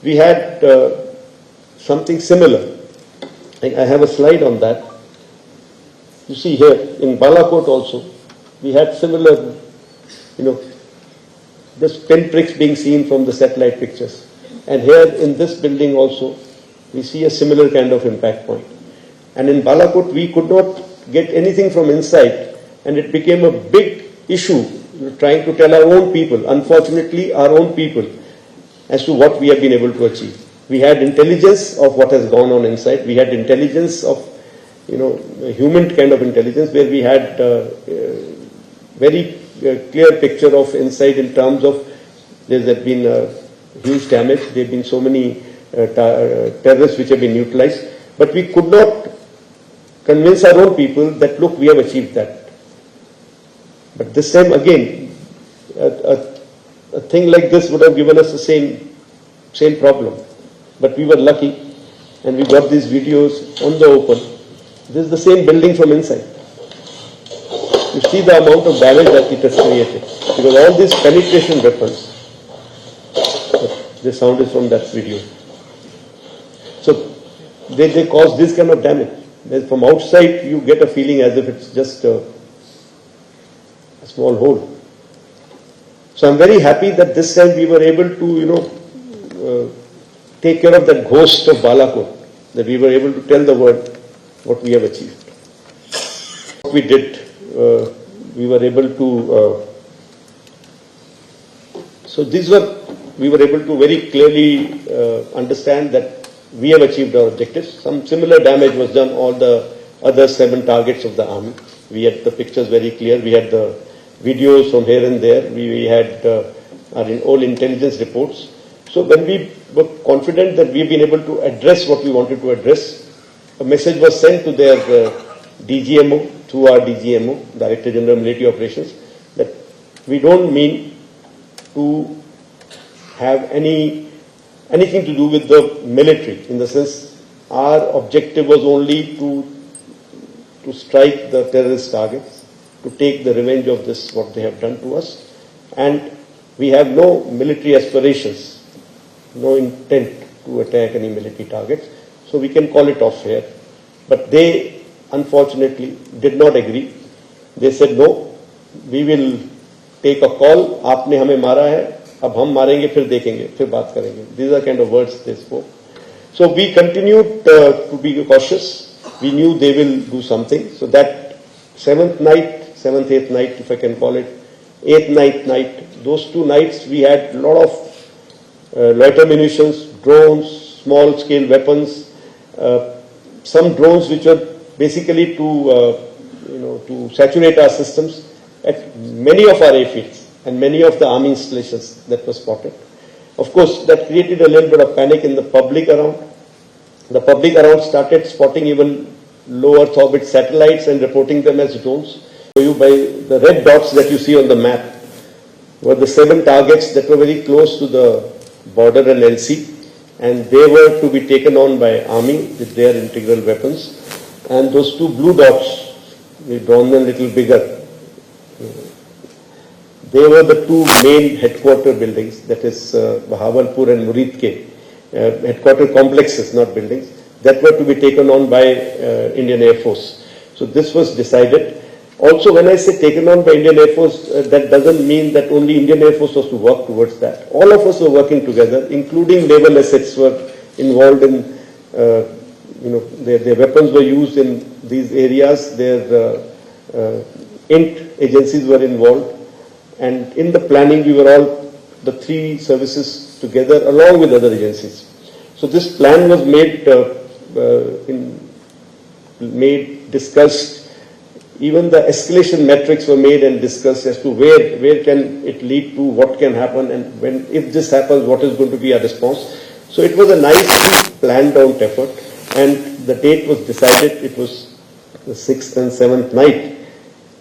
we had something similar. I have a slide on that. You see here in Balakot also, we had similar, just pinpricks being seen from the satellite pictures. And here in this building also, we see a similar kind of impact point. And in Balakot, we could not get anything from inside, and it became a big issue trying to tell our own people, unfortunately our own people, as to what we have been able to achieve. We had intelligence of what has gone on inside. We had intelligence of, a human kind of intelligence, where we had very clear picture of inside in terms of there has been huge damage. There have been so many terrorists which have been neutralized. But we could not convince our own people that, look, we have achieved that. But this time again, a thing like this would have given us the same problem. But we were lucky and we got these videos on the open. This is the same building from inside. You see the amount of damage that it has created. Because all these penetration weapons, the sound is from that video. So they cause this kind of damage. From outside you get a feeling as if it's just a small hole. So I'm very happy that this time we were able to, take care of that ghost of Balakot, that we were able to tell the world what we have achieved. What we did, we were able to, we were able to very clearly understand that we have achieved our objectives. Some similar damage was done all the other 7 targets of the army. We had the pictures very clear. We had the videos from here and there. We had all intelligence reports. So when we were confident that we've been able to address what we wanted to address, a message was sent to their DGMO, through our DGMO, Director General Military Operations, that we don't mean to have anything to do with the military, in the sense our objective was only to strike the terrorist targets, to take the revenge of this, what they have done to us, and we have no military aspirations, no intent to attack any military targets, so we can call it off here. But they unfortunately did not agree. They said, no, we will take a call, aapne hame mara hai, ab hum marenge, fir dekhenge, fir baat karenge. These are kind of words they spoke. So we continued to be cautious. We knew they will do something. So that 7th, 8th night, if I can call it, 8th night, those 2 nights we had a lot of loiter munitions, drones, small scale weapons, some drones which were basically to saturate our systems at many of our airfields and many of the army installations that were spotted. Of course, that created a little bit of panic in the public around. The public around started spotting even low Earth orbit satellites and reporting them as drones. So by the red dots that you see on the map were the 7 targets that were very close to the border and LC, and they were to be taken on by army with their integral weapons. And those 2 blue dots, we've drawn them a little bigger. They were the 2 main headquarter buildings, that is Bahawalpur and Murid Ke, headquarter complexes, not buildings, that were to be taken on by Indian Air Force. So this was decided. Also, when I say taken on by Indian Air Force, that doesn't mean that only Indian Air Force was to work towards that. All of us were working together, including naval assets were involved in, their weapons were used in these areas, their INT agencies were involved, and in the planning we were all, the 3 services together along with other agencies. So this plan was discussed. Even the escalation metrics were made and discussed as to where can it lead to, what can happen, and if this happens, what is going to be our response. So it was a nicely planned out effort, and the date was decided. It was the 6th and 7th night,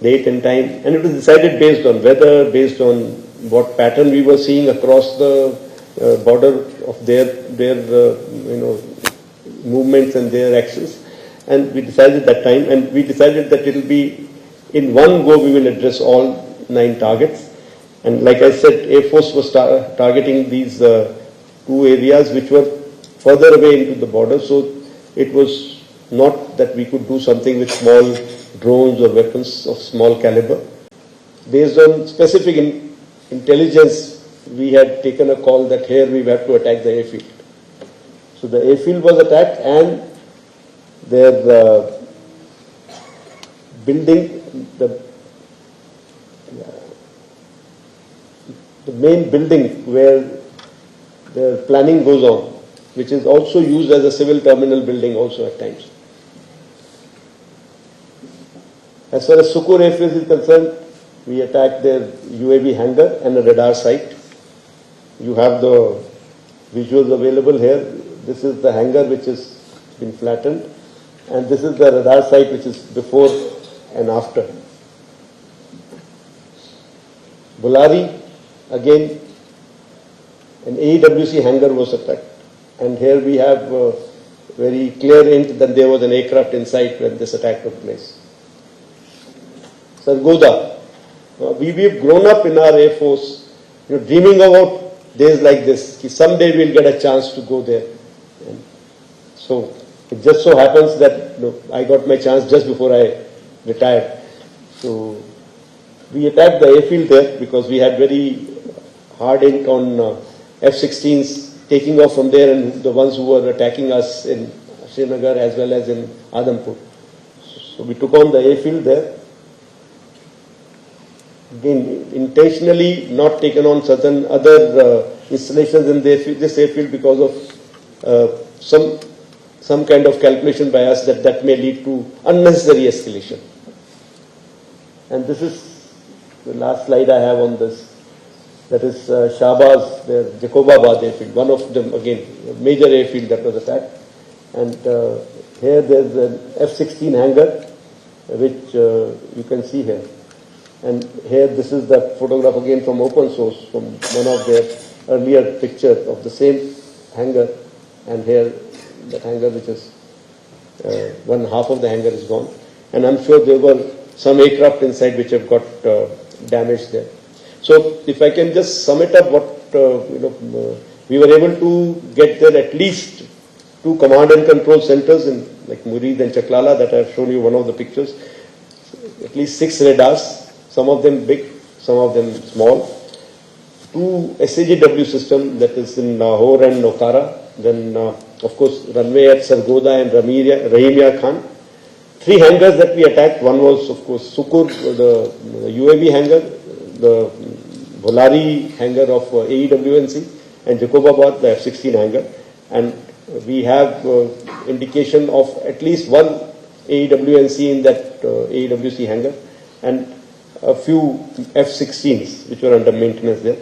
date and time, and it was decided based on weather, based on what pattern we were seeing across the border of their movements and their actions. And we decided that time, and we decided that it will be in one go we will address all 9 targets. And like I said, Air Force was targeting these two areas which were further away into the border, so it was not that we could do something with small drones or weapons of small caliber. Based on specific intelligence, we had taken a call that here we have to attack the airfield. So the airfield was attacked, and their building, the main building where the planning goes on, which is also used as a civil terminal building also at times. As far as Sukur airfield is concerned, we attacked their UAV hangar and a radar site. You have the visuals available here. This is the hangar which has been flattened, and this is the radar site which is before and after. Bulari, again, an AEWC hangar was attacked, and here we have very clear hint that there was an aircraft inside when this attack took place. Sargodha, we've grown up in our Air Force, dreaming about days like this. Someday we'll get a chance to go there. And so it just so happens that I got my chance just before I retired. So we attacked the airfield there because we had very hard ink on F-16s taking off from there, and the ones who were attacking us in Srinagar as well as in Adhampur. So we took on the airfield there. Again, intentionally not taken on certain other installations in this airfield because of some kind of calculation by us that may lead to unnecessary escalation. And this is the last slide I have on this. That is Shahbaz, the Jacobabad airfield, one of them, again, a major airfield that was attacked. And here there's an F-16 hangar, which you can see here. And here this is the photograph again from open source, from one of their earlier pictures of the same hangar. And here that hangar, which is one half of the hangar is gone. And I'm sure there were some aircraft inside which have got damaged there. So if I can just sum it up, what we were able to get there at least 2 command and control centers in like Murid and Chaklala that I've shown you one of the pictures. At least 6 radars, some of them big, some of them small. 2 SAGW systems, that is in Nahor and Nokara. Then of course runway at Sargodha and Rahimya Khan. 3 hangars that we attacked. One was of course Sukur, the UAV hangar, the Bulari hangar of AEWNC, and Jacobabad, the F-16 hangar. And we have indication of at least 1 AEWNC in that AEWC hangar, and a few F-16s which were under maintenance there.